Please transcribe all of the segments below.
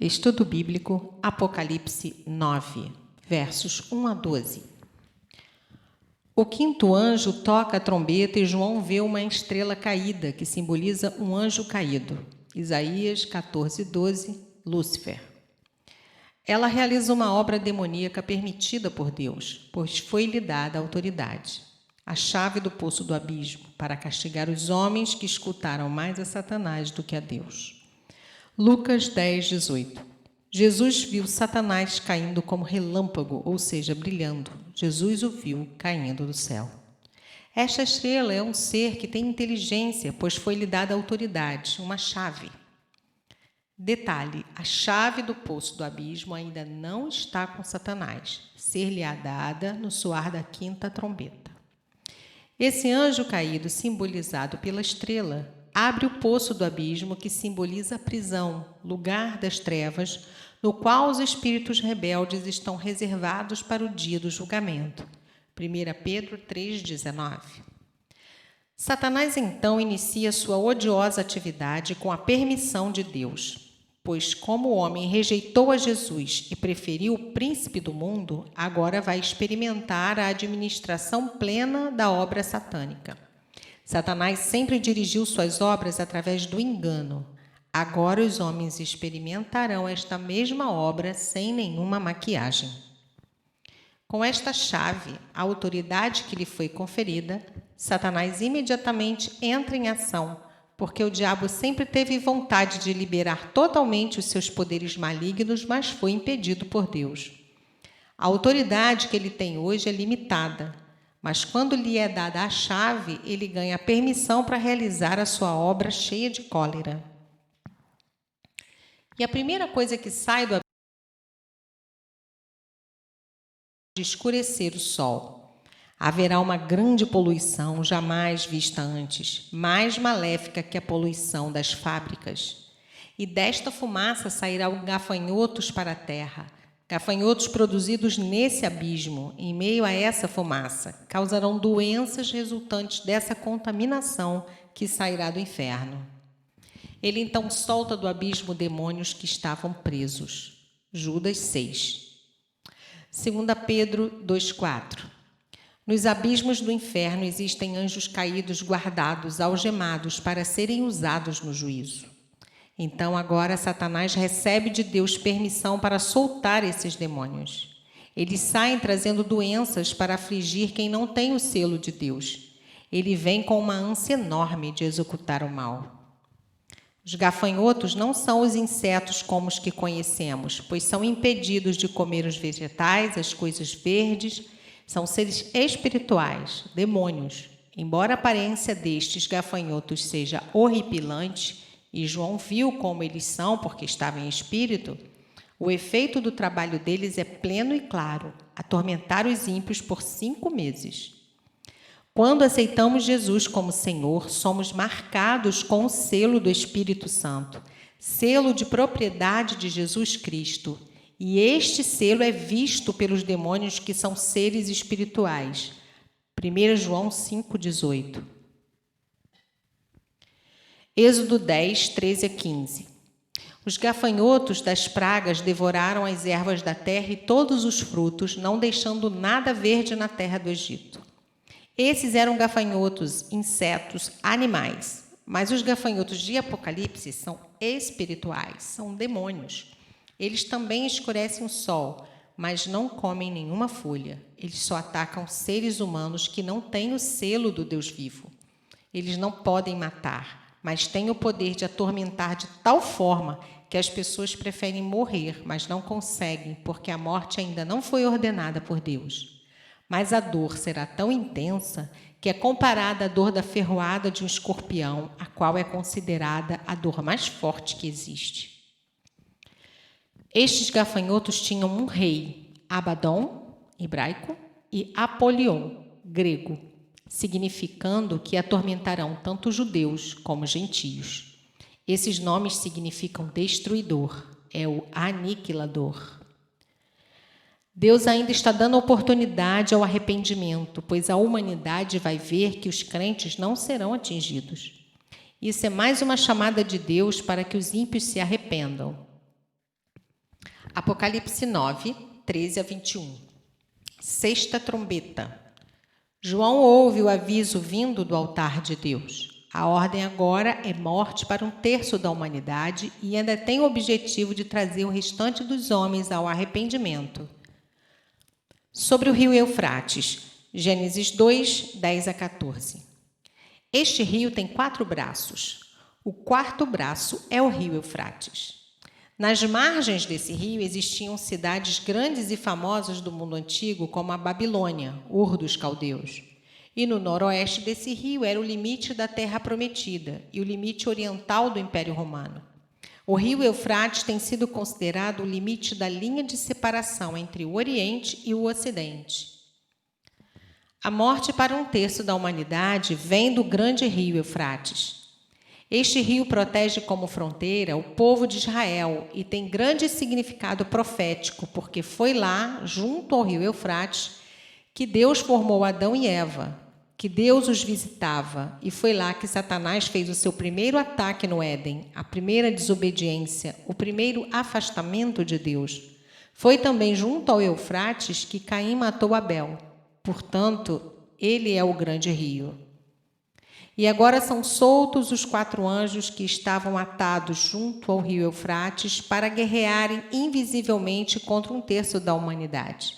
Estudo Bíblico, Apocalipse 9, versos 1 a 12. O quinto anjo toca a trombeta e João vê uma estrela caída, que simboliza um anjo caído. Isaías 14, 12, Lúcifer. Ela realiza uma obra demoníaca permitida por Deus, pois foi-lhe dada a autoridade, a chave do poço do abismo, para castigar os homens que escutaram mais a Satanás do que a Deus. Lucas 10, 18. Jesus viu Satanás caindo como relâmpago, ou seja, brilhando. Jesus o viu caindo do céu. Esta estrela é um ser que tem inteligência, pois foi-lhe dada autoridade, uma chave. Detalhe, a chave do poço do abismo ainda não está com Satanás. Ser-lhe-á dada no soar da quinta trombeta. Esse anjo caído, simbolizado pela estrela, abre o poço do abismo, que simboliza a prisão, lugar das trevas, no qual os espíritos rebeldes estão reservados para o dia do julgamento. 1 Pedro 3,19. Satanás, então, inicia sua odiosa atividade com a permissão de Deus, pois como o homem rejeitou a Jesus e preferiu o príncipe do mundo, agora vai experimentar a administração plena da obra satânica. Satanás sempre dirigiu suas obras através do engano. Agora os homens experimentarão esta mesma obra sem nenhuma maquiagem. Com esta chave, a autoridade que lhe foi conferida, Satanás imediatamente entra em ação, porque o diabo sempre teve vontade de liberar totalmente os seus poderes malignos, mas foi impedido por Deus. A autoridade que ele tem hoje é limitada, mas quando lhe é dada a chave, ele ganha permissão para realizar a sua obra cheia de cólera. E a primeira coisa que sai do abismo é de escurecer o sol. Haverá uma grande poluição jamais vista antes, mais maléfica que a poluição das fábricas. E desta fumaça sairão gafanhotos para a terra. Gafanhotos produzidos nesse abismo, em meio a essa fumaça, causarão doenças resultantes dessa contaminação que sairá do inferno. Ele então solta do abismo demônios que estavam presos. Judas 6. 2 Pedro 2,4. Nos abismos do inferno existem anjos caídos guardados, algemados, para serem usados no juízo. Então, agora, Satanás recebe de Deus permissão para soltar esses demônios. Eles saem trazendo doenças para afligir quem não tem o selo de Deus. Ele vem com uma ânsia enorme de executar o mal. Os gafanhotos não são os insetos como os que conhecemos, pois são impedidos de comer os vegetais, as coisas verdes. São seres espirituais, demônios. Embora a aparência destes gafanhotos seja horripilante, e João viu como eles são, porque estava em espírito, o efeito do trabalho deles é pleno e claro, atormentar os ímpios por 5 meses. Quando aceitamos Jesus como Senhor, somos marcados com o selo do Espírito Santo, selo de propriedade de Jesus Cristo, e este selo é visto pelos demônios que são seres espirituais. 1 João 5,18. Êxodo 10, 13 a 15. Os gafanhotos das pragas devoraram as ervas da terra e todos os frutos, não deixando nada verde na terra do Egito. Esses eram gafanhotos, insetos, animais. Mas os gafanhotos de Apocalipse são espirituais, são demônios. Eles também escurecem o sol, mas não comem nenhuma folha. Eles só atacam seres humanos que não têm o selo do Deus vivo. Eles não podem matar, mas têm o poder de atormentar de tal forma que as pessoas preferem morrer, mas não conseguem, porque a morte ainda não foi ordenada por Deus. Mas a dor será tão intensa que é comparada à dor da ferroada de um escorpião, a qual é considerada a dor mais forte que existe. Estes gafanhotos tinham um rei, Abaddon, hebraico, e Apolion, grego, significando que atormentarão tanto judeus como gentios. Esses nomes significam destruidor, é o aniquilador. Deus ainda está dando oportunidade ao arrependimento, pois a humanidade vai ver que os crentes não serão atingidos. Isso é mais uma chamada de Deus para que os ímpios se arrependam. Apocalipse 9, 13 a 21. Sexta trombeta. João ouve o aviso vindo do altar de Deus. A ordem agora é morte para 1/3 da humanidade e ainda tem o objetivo de trazer o restante dos homens ao arrependimento. Sobre o rio Eufrates, Gênesis 2, 10 a 14. Este rio tem 4 braços. O 4º braço é o rio Eufrates. Nas margens desse rio existiam cidades grandes e famosas do mundo antigo, como a Babilônia, Ur dos caldeus. E no noroeste desse rio era o limite da Terra Prometida e o limite oriental do Império Romano. O rio Eufrates tem sido considerado o limite da linha de separação entre o Oriente e o Ocidente. A morte para 1/3 da humanidade vem do grande rio Eufrates. Este rio protege como fronteira o povo de Israel e tem grande significado profético, porque foi lá, junto ao rio Eufrates, que Deus formou Adão e Eva, que Deus os visitava, e foi lá que Satanás fez o seu primeiro ataque no Éden, a primeira desobediência, o primeiro afastamento de Deus. Foi também junto ao Eufrates que Caim matou Abel. Portanto, ele é o grande rio. E agora são soltos os 4 anjos que estavam atados junto ao rio Eufrates para guerrearem invisivelmente contra 1/3 da humanidade.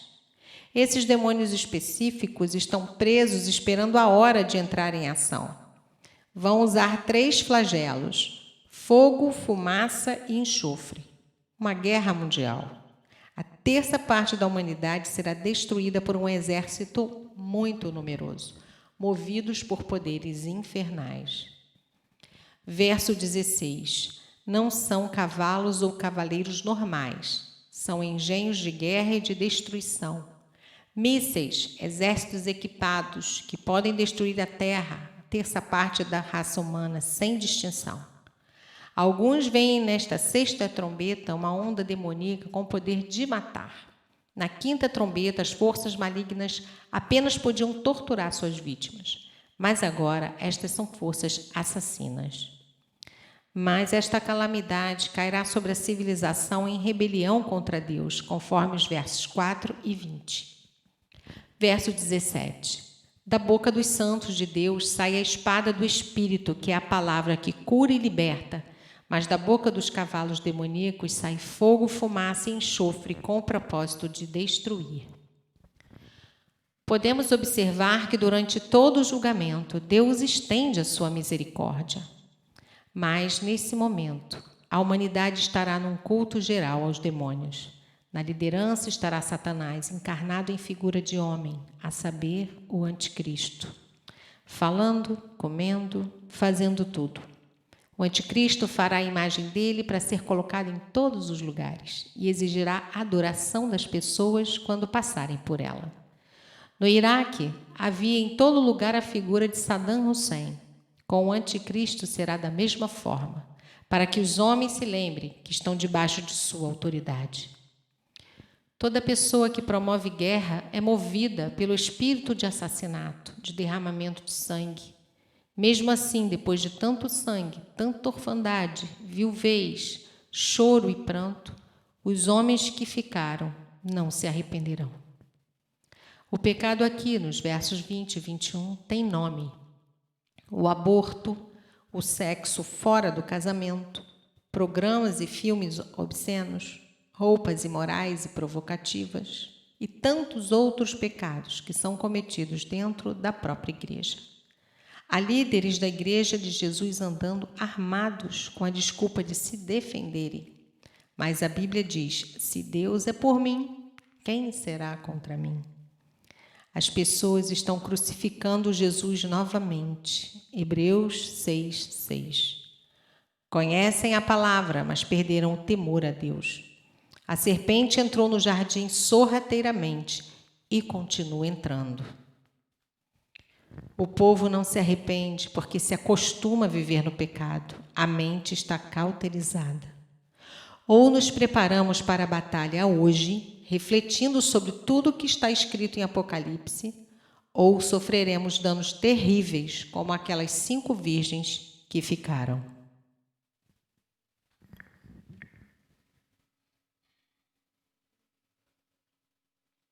Esses demônios específicos estão presos esperando a hora de entrar em ação. Vão usar 3 flagelos: fogo, fumaça e enxofre. Uma guerra mundial. A 1/3 parte da humanidade será destruída por um exército muito numeroso, movidos por poderes infernais. Verso 16. Não são cavalos ou cavaleiros normais, são engenhos de guerra e de destruição. Mísseis, exércitos equipados que podem destruir a terra, a 1/3 parte da raça humana, sem distinção. Alguns veem nesta 6ª trombeta uma onda demoníaca com o poder de matar. Na 5ª trombeta, as forças malignas apenas podiam torturar suas vítimas, mas agora estas são forças assassinas. Mas esta calamidade cairá sobre a civilização em rebelião contra Deus, conforme os versos 4 e 20. Verso 17. Da boca dos santos de Deus sai a espada do Espírito, que é a palavra que cura e liberta, mas da boca dos cavalos demoníacos sai fogo, fumaça e enxofre com o propósito de destruir. Podemos observar que durante todo o julgamento, Deus estende a sua misericórdia. Mas, nesse momento, a humanidade estará num culto geral aos demônios. Na liderança estará Satanás, encarnado em figura de homem, a saber, o anticristo. Falando, comendo, fazendo tudo. O anticristo fará a imagem dele para ser colocado em todos os lugares e exigirá a adoração das pessoas quando passarem por ela. No Iraque, havia em todo lugar a figura de Saddam Hussein. Com o anticristo será da mesma forma, para que os homens se lembrem que estão debaixo de sua autoridade. Toda pessoa que promove guerra é movida pelo espírito de assassinato, de derramamento de sangue. Mesmo assim, depois de tanto sangue, tanta orfandade, viuvez, choro e pranto, os homens que ficaram não se arrependerão. O pecado aqui, nos versos 20 e 21, tem nome. O aborto, o sexo fora do casamento, programas e filmes obscenos, roupas imorais e provocativas e tantos outros pecados que são cometidos dentro da própria igreja. Há líderes da igreja de Jesus andando armados com a desculpa de se defenderem. Mas a Bíblia diz: se Deus é por mim, quem será contra mim? As pessoas estão crucificando Jesus novamente. Hebreus 6:6. Conhecem a palavra, mas perderam o temor a Deus. A serpente entrou no jardim sorrateiramente e continua entrando. O povo não se arrepende porque se acostuma a viver no pecado. A mente está cauterizada. Ou nos preparamos para a batalha hoje, refletindo sobre tudo o que está escrito em Apocalipse, ou sofreremos danos terríveis, como aquelas 5 virgens que ficaram.